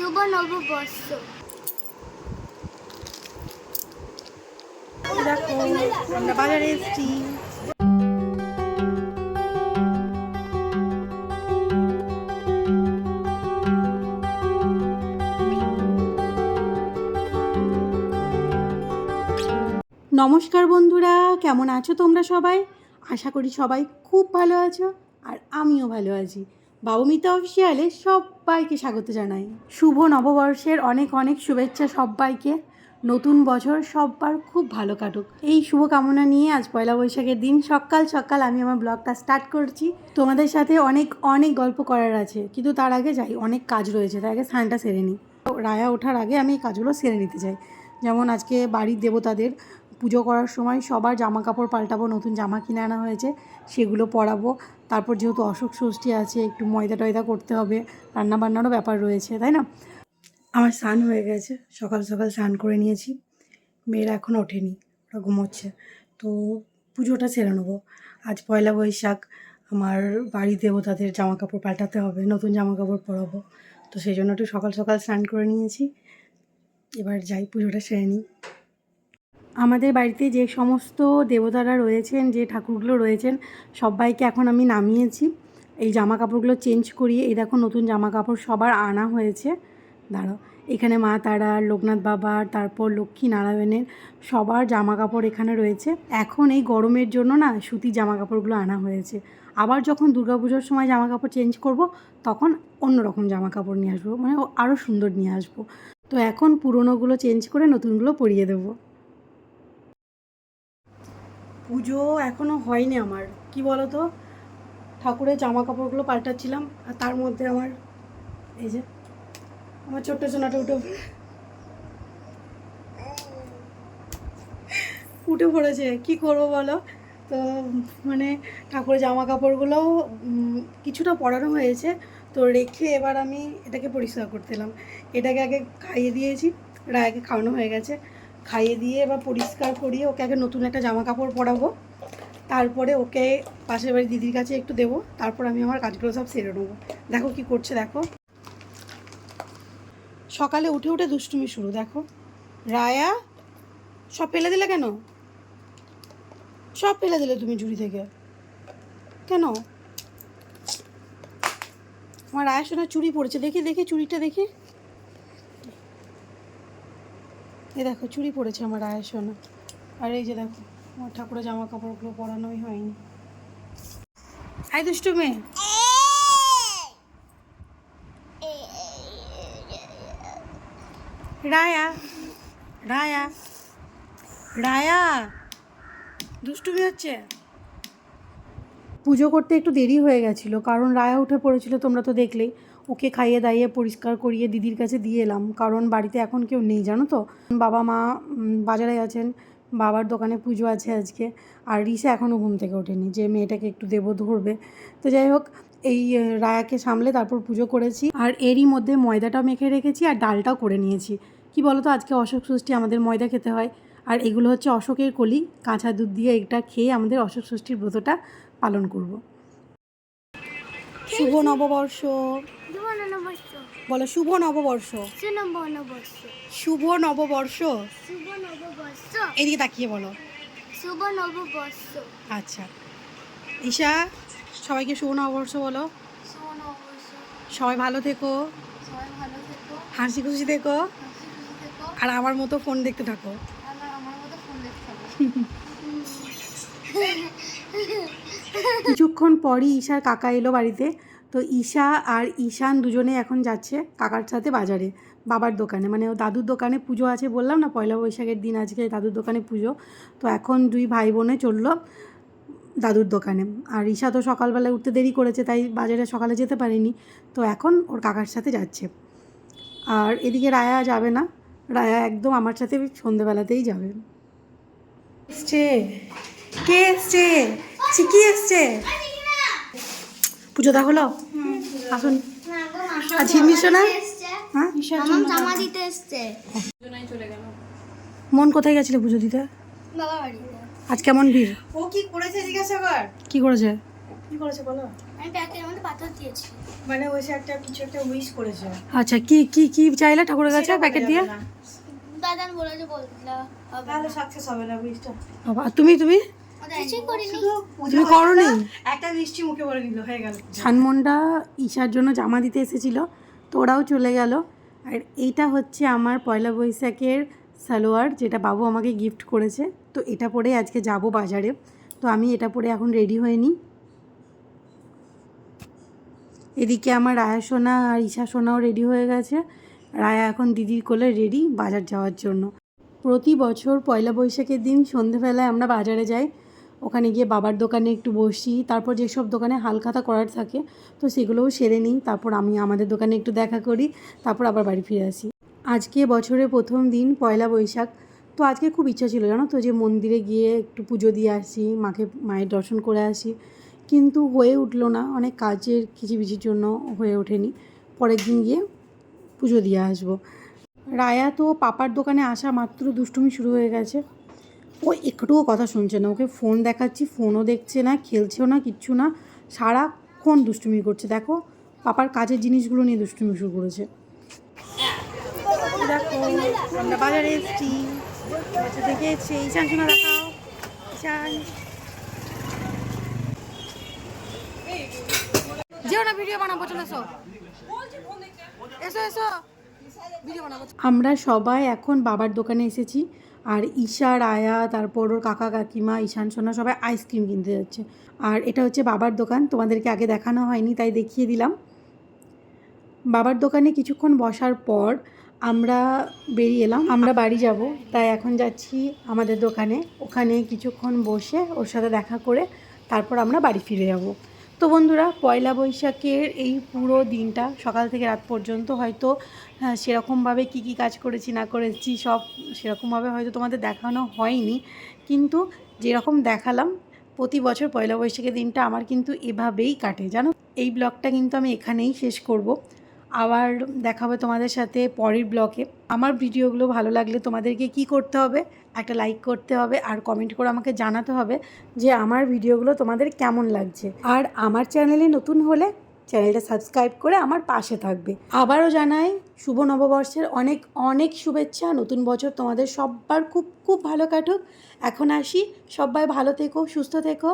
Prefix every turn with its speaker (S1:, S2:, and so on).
S1: শুভ নববর্ষ।
S2: দেখো আমরা বাজারে এসেছি। নমস্কার বন্ধুরা, কেমন আছো তোমরা সবাই? আশা করি সবাই খুব ভালো আছো, আর আমিও ভালো আছি। বাবুমিতা অফিসিয়ালে সবাইকে স্বাগত জানাই। শুভ নববর্ষের অনেক অনেক শুভেচ্ছা সবাইকে। নতুন বছর সবার খুব ভালো কাটুক, এই শুভকামনা নিয়ে আজ পয়লা বৈশাখের দিন সকাল সকাল আমি আমার ব্লগটা স্টার্ট করছি। তোমাদের সাথে অনেক অনেক গল্প করার আছে, কিন্তু তার আগে যাই, অনেক কাজ রয়েছে, তার আগে স্নানটা সেরে নিই। রায়া ওঠার আগে আমি এই কাজগুলো সেরে নিতে চাই। যেমন আজকে বাড়ির দেবতাদের পুজো করার সময় সবার জামা কাপড় পাল্টাবো, নতুন জামা কিনে আনা হয়েছে সেগুলো পরাবো। তারপর যেহেতু অশোক ষষ্ঠী আছে, একটু ময়দা টয়দা করতে হবে, রান্নাবান্নারও ব্যাপার রয়েছে, তাই না? আমার স্নান হয়ে গেছে, সকাল সকাল স্নান করে নিয়েছি। মেয়েরা এখন ওঠেনি, ওরা ঘুমোচ্ছে, তো পুজোটা সেরে নেবো। আজ পয়লা বৈশাখ, আমার বাড়ির দেবতাদের জামা কাপড় পাল্টাতে হবে, নতুন জামা কাপড় পরাবো, তো সেই জন্য একটু সকাল সকাল স্নান করে নিয়েছি। এবার যাই পুজোটা সেরে নিই। আমাদের বাড়িতে যে সমস্ত দেবতারা রয়েছেন, যে ঠাকুরগুলো রয়েছেন, সবাইকে এখন আমি নামিয়েছি। এই জামা কাপড়গুলো চেঞ্জ করিয়ে, এই দেখো নতুন জামা কাপড় সবার আনা হয়েছে। দাঁড়াও, এখানে মা তারা, লোকনাথ বাবার, তারপর লক্ষ্মী নারায়ণের সবার জামা কাপড় এখানে রয়েছে। এখন এই গরমের জন্য না সুতির জামা কাপড়গুলো আনা হয়েছে। আবার যখন দুর্গাপুজোর সময় জামা কাপড় চেঞ্জ করব, তখন অন্য রকম জামা কাপড় নিয়ে আসবো, মানে আরও সুন্দর নিয়ে আসবো। তো এখন পুরনোগুলো চেঞ্জ করে নতুনগুলো পরিয়ে দেবো। পুজো এখনও হয়নি আমার, কি বলো তো, ঠাকুরের জামা কাপড়গুলো পাল্টাচ্ছিলাম, আর তার মধ্যে আমার এই যে আমার ছোট্ট সোনাটা উঠে পড়েছে, কি করবো বলো। তো মানে ঠাকুরের জামা কাপড়গুলোও কিছুটা পরানো হয়েছে, তো রেখে এবার আমি এটাকে পরিষ্কার করতেলাম। এটাকে আগে খাইয়ে দিয়েছি, রায়াকে খাওয়ানো হয়ে গেছে, খাইয়ে দিয়ে এবার পরিষ্কার করিয়ে ওকে আগে নতুন একটা জামা কাপড় পরাবো, তারপরে ওকে পাশের বাড়ি দিদির কাছে একটু দেবো, তারপর আমি আমার কাজগুলো সব সেরে নেবো। দেখো কি করছে, দেখো সকালে উঠে উঠে দুষ্টুমি শুরু। দেখো রায়া, সব ফেলে দিলে কেন? সব ফেলে দিলে তুমি ঝুড়ি থেকে কেন? আমার রায়া সোনার চুড়ি পড়েছে, দেখি দেখি চুড়িটা দেখি। এই দেখো চুড়ি পড়েছে আমার রায়া সোনা। আর এই যে দেখো আমার ঠাকুরের জামা কাপড়গুলো পরানোই হয়নি। আই দুষ্টু মেয়ে, রায়া রায়া রায়া দুষ্টুমি হচ্ছে। পুজো করতে একটু দেরি হয়ে গেছিলো, কারণ রায়া উঠে পড়েছিল, তোমরা তো দেখলেই। ওকে খাইয়ে দাইয়ে পরিষ্কার করিয়ে দিদির কাছে দিয়ে এলাম, কারণ বাড়িতে এখন কেউ নেই জানো তো। বাবা মা বাজারে গেছেন, বাবার দোকানে পুজো আছে আজকে, আর রিসা এখনও ঘুম থেকে ওঠেনি, যে মেয়েটাকে একটু দেবো, ধরবে। তো যাই হোক, এই রায়াকে সামলে তারপর পুজো করেছি, আর এরই মধ্যে ময়দাটাও মেখে রেখেছি আর ডালটাও করে নিয়েছি। কি বলো তো, আজকে অশোক ষষ্ঠী, আমাদের ময়দা খেতে হয়, আর এগুলো হচ্ছে অশোকের কলি, কাঁচা দুধ দিয়ে এটা খেয়ে আমাদের অশোক ষষ্ঠীর ব্রতটা পালন করব। শুভ নববর্ষ বলো, শুভ নববর্ষ, শুভ নববর্ষ, এদিকে তাকিয়ে বলো
S1: শুভ নববর্ষ।
S2: আচ্ছা ঈশা, সবাইকে শুভ নববর্ষ বলো।
S1: শুভ নববর্ষ।
S2: সবাই ভালো থেকো,
S1: সবাই ভালো থেকো,
S2: হাসি খুশি থেকো,
S1: হাসি খুশি থেকো,
S2: আর আমার মতো ফোন দেখতে থাকো।
S1: আমার মতো ফোন দেখতে থাকো।
S2: কিছুক্ষণ পরই ঈশার কাকা এলো বাড়িতে, তো ঈশা আর ঈশান দুজনে এখন যাচ্ছে কাকার সাথে বাজারে, বাবার দোকানে, মানে ও দাদুর দোকানে পুজো আছে, বললাম না পয়লা বৈশাখের দিন আজকে দাদুর দোকানে পুজো। তো এখন দুই ভাই বোনে চললো দাদুর দোকানে, আর ঈশা তো সকালবেলায় উঠতে দেরি করেছে, তাই বাজারে সকালে যেতে পারেনি, তো এখন ওর কাকার সাথে যাচ্ছে। আর এদিকে রায়া যাবে না, রায়া একদম আমার সাথে সন্ধেবেলাতেই যাবে। এসছে, কে এসছে? চিকি এসছে। পুজো দা হলো, আসুন। আর ঝিমিস না, হ্যাঁ
S1: জামা দিতে এসছে।
S2: মন কোথায় গেছিলে পুজো দিতে?
S1: বাবা বাড়িতে।
S2: আজ কেমন ভিড়?
S3: ও কি করেছে জিজ্ঞাসা কর।
S2: কি করেছে?
S3: কি করেছে বলো।
S1: আমি প্যাকের মধ্যে পাথর দিয়েছি।
S3: মানে ওই সে একটা কিছু একটা উইশ করেছে।
S2: আচ্ছা কি কি কি চাইলে ঠাকুরের কাছে প্যাকেট দিয়ে?
S1: দাদা বলেছে বললা হবে
S3: তাহলে সাকসেস হবে না উইশটা।
S2: বাবা তুমি তুমি
S1: কিছুই করিনি।
S2: তুমি করোনি?
S3: একটা মিষ্টি মুখে বলে দিল, হয়ে গেল।
S2: ছানমন্ডা ঈশার জন্য জামা দিতে এসেছিল, তো ওরাও চলে গেল। আর এইটা হচ্ছে আমার পয়লা বৈশাখের সালোয়ার, যেটা বাবু আমাকে গিফট করেছে। তো এটা পরে আজকে যাব বাজারে, তো আমি এটা পরে এখন রেডি হয়ে নিই। এদিকে আমার রায়া সোনা আর ঈশা সোনাও রেডি হয়ে গেছে। রায়া এখন দিদির কোলে রেডি বাজার যাওয়ার জন্য। প্রতি বছর পয়লা বৈশাখের দিন সন্ধেবেলায় আমরা বাজারে যাই, ওখানে গিয়ে বাবার দোকানে একটু বসি, তারপর যেসব দোকানে হালখাতা করার থাকে তো সেগুলোও সেরে নিই, তারপর আমি আমাদের দোকানে একটু দেখা করি, তারপর আবার বাড়ি ফিরে আসি। আজকে বছরের প্রথম দিন পয়লা বৈশাখ, তো আজকে খুব ইচ্ছা ছিল জানো তো যে মন্দিরে গিয়ে একটু পুজো দিয়ে আসি, মায়ের দর্শন করে আসি, কিন্তু হয়ে উঠলো না, অনেক কাজের খিচিবিচির জন্য হয়ে ওঠেনি। পরের দিন গিয়ে পুজো দিয়ে আসবো। রায়া তো পাপার দোকানে আসা মাত্র দুষ্টুমি শুরু হয়ে গেছে, ও একটুও কথা শুনছে না, ওকে ফোন দেখাচ্ছি ফোনও দেখছে না, খেলছেও না, কিচ্ছু না, সারাক্ষণ দুষ্টুমি করছে। দেখো পাপার কাজের জিনিসগুলো নিয়ে দুষ্টুমি শুরু করেছে। দেখো আমরা বাজারে এসেছি, বাচ্চা থেকে এসছে। ঈশান শোনা দেখাও, ঈশান যেও না, ভিডিও বানাবো, চলে এসো এসো এসো ভিডিও বানাবো। আমরা সবাই এখন বাবার দোকানে এসেছি, আর ঈশা, রায়া, তারপর ওর কাকা কাকিমা, ঈশান সোনা সবাই আইসক্রিম কিনতে যাচ্ছে। আর এটা হচ্ছে বাবার দোকান, তোমাদেরকে আগে দেখানো হয়নি তাই দেখিয়ে দিলাম। বাবার দোকানে কিছুক্ষণ বসার পর আমরা বেরিয়ে এলাম, আমরা বাড়ি যাব, তাই এখন যাচ্ছি আমাদের দোকানে, ওখানে কিছুক্ষণ বসে ওর সাথে দেখা করে তারপর আমরা বাড়ি ফিরে যাব। তো বন্ধুরা, পয়লা বৈশাখের এই পুরো দিনটা সকাল থেকে রাত পর্যন্ত হয়তো সেরকমভাবে কি কি কাজ করেছি না করেছি সব সেরকমভাবে হয়তো তোমাদের দেখানো হয়নি, কিন্তু যেরকম দেখালাম প্রতি বছর পয়লা বৈশাখের দিনটা আমার কিন্তু এভাবেই কাটে জানো। এই ব্লগটা কিন্তু আমি এখানেই শেষ করব, আবার দেখা হবে তোমাদের সাথে পরের ব্লগে। আমার ভিডিওগুলো ভালো লাগলে তোমাদেরকে কি করতে হবে, একটা লাইক করতে হবে, আর কমেন্ট করে আমাকে জানাতে হবে যে আমার ভিডিওগুলো তোমাদের কেমন লাগছে। আর আমার চ্যানেলে নতুন হলে চ্যানেলটা সাবস্ক্রাইব করে আমার পাশে থাকবে। আবারও জানাই শুভ নববর্ষের অনেক অনেক শুভেচ্ছা। নতুন বছর তোমাদের সবার খুব খুব ভালো কাটুক। এখন আসি, সবাই ভালো থেকো, সুস্থ থেকো।